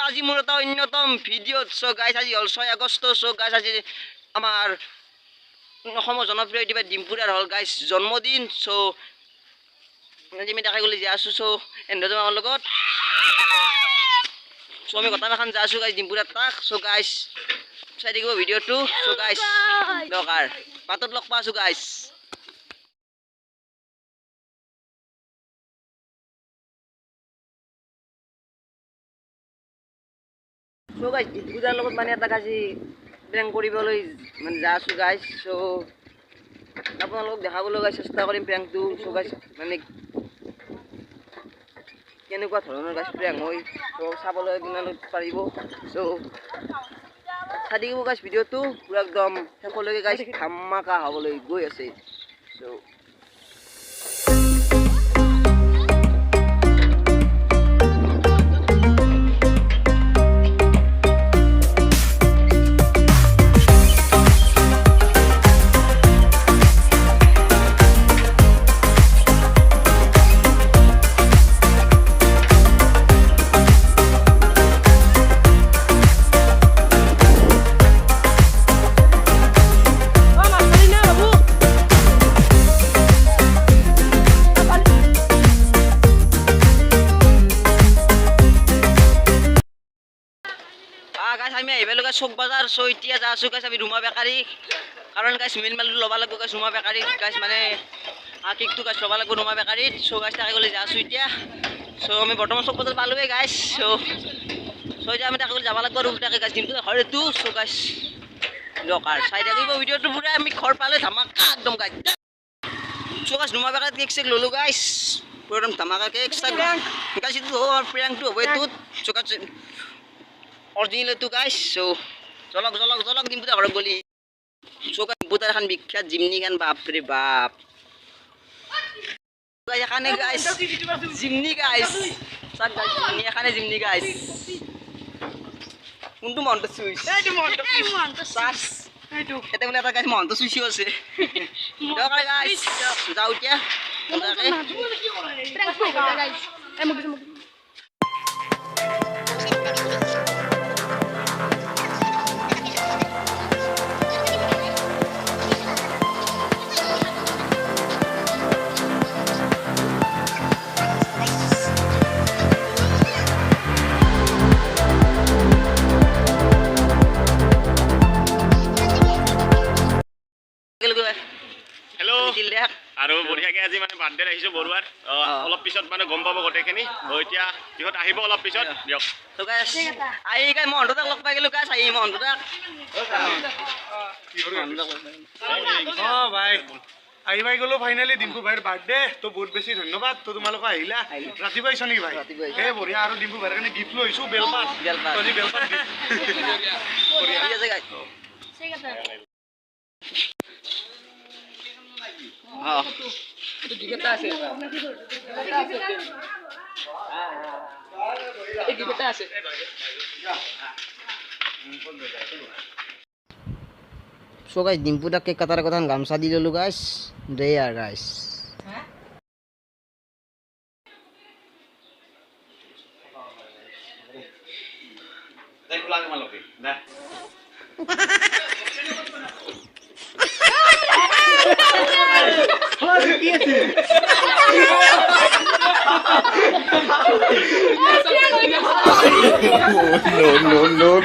আজি মোৰ এটা অন্যতম ভিডিঅ'ত চ' গাইছ আজি হ'ল 6 আগষ্ট চ' গাইছ আজি আমাৰ অসমৰ জনপ্ৰিয় ইউটিউবাৰ ডিম্পুদাৰ হ'ল গাইছ জন্মদিন চ' আজি আমি তাকে গ'লে যাই আছোঁ চ' এন্দ্ৰজন আমাৰ লগত চ' আমি কথা এখন যাই আছোঁ গাইছ ডিম্পুদাৰ তাক চ' গাইছ চাই থাকিব ভিডিঅ'টো চ' গাইছ দৰকাৰ বাটত লগ পাইছোঁ গাইছ চ' গাইছ ডিম্পুদাৰ লগত মানে এটা আজি প্ৰেংক কৰিবলৈ মানে যাই আছোঁ গাইছ চ' আপোনালোকক দেখাবলৈ গাইছ চেষ্টা কৰিম প্ৰেংকটো চ' গাইছ মানে কেনেকুৱা ধৰণৰ গাইছ প্ৰেংক হয় চ' চাবলৈ আপোনালোক পাৰিব চ' চাই থাকিব গাইছ ভিডিঅ'টো পুৰা একদম শেষলৈকে গাইছ ধামাকা হ'বলৈ গৈ আছে চ' আমি আহিব লগা চক বজাৰ চ' এতিয়া যা আছোঁ গাইছ আমি ৰুমা বেকাৰী কাৰণ গাইছ মিল মালটো ল'ব লাগিব গাইছ ৰুমা বেকাৰীত গাইছ মানে কেকটো গাইছ ল'ব লাগিব ৰুমা বেকাৰীত চ' গাইছ তাকে গ'লে যা আছোঁ এতিয়া চ' আমি বৰ্তমান চক বজাৰ পালোঁগৈ গাইছ চ' এতিয়া আমি তাকে গ'লে যাব লাগিব আৰু তাকে গাইছ দিনটো ঘৰ এইটো চ' গাইছ দৰকাৰ চাই থাকিব ভিডিঅ'টো পুৰা আমি ঘৰ পালে ধামাকা একদম গাইছ চ' গাইছ ৰুমা বেকাৰীত কেক চেক ল'লোঁ গাইছ পুৰা একদম ধামাকা কেক গাইছ এইটো হ'ব প্ৰেংকটো হ'ব এইটোত চ' গাইছ অৰিজিনেল এইটো গাইছ চ' জলক ডিম্পুদাৰ ঘৰত গ'লি চ' গাইছ ডিম্পুদাৰ এখন বিখ্যাত জিমনি খান বাপৰে বাপ এখানে গাইছ জিমনি গাইছ চাক গাইছ জিমনি এখানে জিমনি গাইছ কোনটো মহন্ত চুইছ চাচ এতে বোলে এটা গাইছ মহন্ত চুইছো আছে দৰকাৰ গাইছ যাওঁ এতিয়া আৰু বঢ়িয়াকৈ আজি মানে বাৰ্থডে আহিছোঁ বৰুৱাৰ অলপ পিছত মানে গম পাব গোটেইখিনি এতিয়া সিহঁত আহিব অলপ পিছত দিয়ক আহি গাই মহন্তদাক লগ পাই গ'লোঁ গাইছ আহি মহন্তদাক ভাই আহি পাই গ'লো ফাইনেলি ডিম্পু ভাইৰ বাৰ্থডে তো বহুত বেছি ধন্যবাদ তো তোমালোক আহিলা ৰাতিপুৱা আহিছ নেকি ভাই এই বঢ়িয়া আৰু ডিম্পু ভাইৰ কাৰণে গিফ্ট লৈ আহিছোঁ বেলপাত চ' গাইছ ডিম্পুদাক কেক কাটাৰ কথা গামোচা দি ল'লোঁ গাইছ দে আৰু গাইছ No.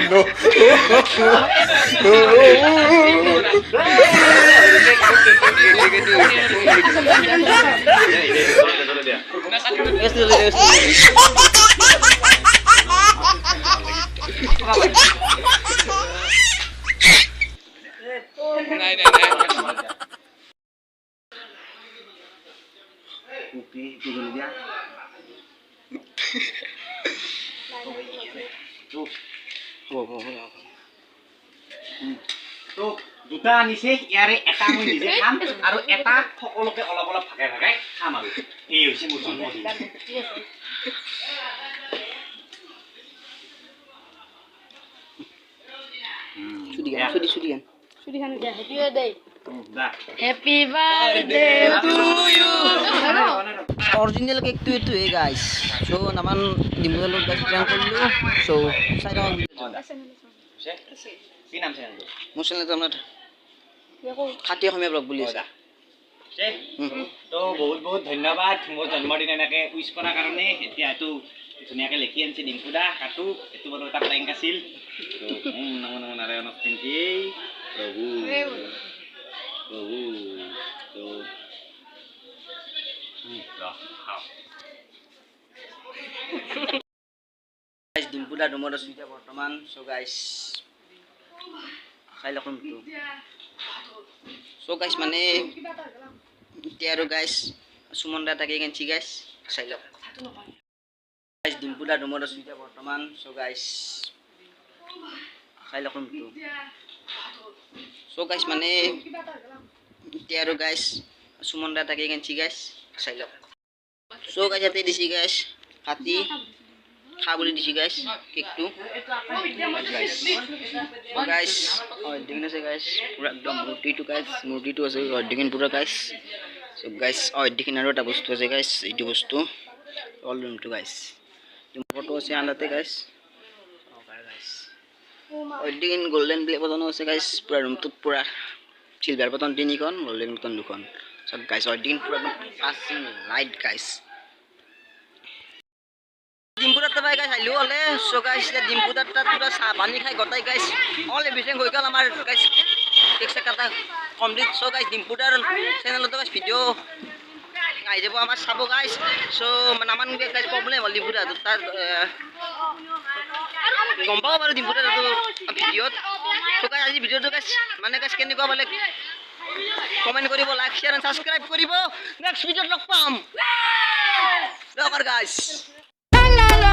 তো দুটা আনিছে ইয়াৰে এটা মই নিজে খাম আৰু এটা সকলোকে অলপ অলপ ভাগাই ভাগাই খাম আৰু এই হৈছে মোৰ জন্মদিন চুটি Happy birthday to you. Original কেকটো এইটোৱে গাইছ চ' নামান ডিম্পুদাৰ লগত গাইছ প্ৰেংক কৰিলোঁ চ' চাই থাকক কি নাম চেনেলটো মোৰ চেনেলটো আপোনাৰ খাটি অসমীয়া ব্লগ বুলি আছে তো বহুত বহুত ধন্যবাদ মোৰ জন্মদিন এনেকৈ উইচ কৰাৰ কাৰণে এতিয়া এইটো ধুনীয়াকৈ লিখি আনিছে ডিম্পুদা কাটো এইটো বাৰু এটা প্ৰেংক আছিল তো নমো নমো নাৰায়ণ চিন্তি প্ৰভু প্ৰভু তো গাইছ ডিম্পুদাৰ ৰুমত আছোঁ এতিয়া বৰ্তমান চ' গাইছ চাই লওক ৰুমটো চ' গাইছ মানে এতিয়া আৰু গাইছ সুমন দা তাকে কেঞ্চি গাইছ চাই লওক গাইছ ডিম্পুদাৰ ৰুমত আছোঁ এতিয়া বৰ্তমান চ' গাইছ চাই লওক ৰুমটো চ' গাইছ মানে এতিয়া আৰু গাইছ সুমন দা তাকে কেঞ্চি গাইছ চাই লওক চ' গাইছ ইয়াতে দিছি গাইছ কাটি খা বুলি দিছি গাইছ কেকটো গাইছ অৰ্ডিগিন আছে গাইছ পুৰা একদম মূৰ্তিটো আছে অৰ্ডিগিন পুৰা গাইছ চ' গাইছ অৰ্ডিগিন আৰু এটা বস্তু আছে গাইছ এইটো বস্তু অল ৰুমটো গাইছ ফটো আছে আনতে গাইছ অৰ্ডিগিন গল্ডেন ব্লেক বটনো আছে গাইছ পুৰা ৰুমটোত পুৰা চিলভাৰ বটন 3খন গল্ডেন বটন 2খন চ' গাইছ অৰ্ডিগিন পুৰা পাছিং লাইট গাইছ ডিম্পুদাৰ তাত গাইছ আহিলেও হ'লে চ' গাইছ এতিয়া ডিম্পুদাৰ তাত পুৰা চাহ পানী খাই গোটাই গাইছ অল এভৰিথিং হৈ গ'ল আমাৰ গাইছ কেক চেক কাটা কমপ্লিট চ' গাইছ ডিম্পুদাৰ চেনেলতো গাইছ ভিডিঅ' আহি যাব আমাৰ চাব গাইছ চ' নামান গাইছ প্ৰব্লেম হ'ল ডিম্পুদাৰ তাৰ গম পাব বাৰু ডিম্পুদাৰ ভিডিঅ'ত চ' গাইছ আজি ভিডিঅ'টো গাইছ মানে গাইছ কেনেকুৱা পালে কমেণ্ট কৰিব লাইক শ্বেয়াৰ এণ্ড ছাবস্ক্ৰাইব কৰিব নেক্সট ভিডিঅ'ত লগ পাম গাইছ La la la.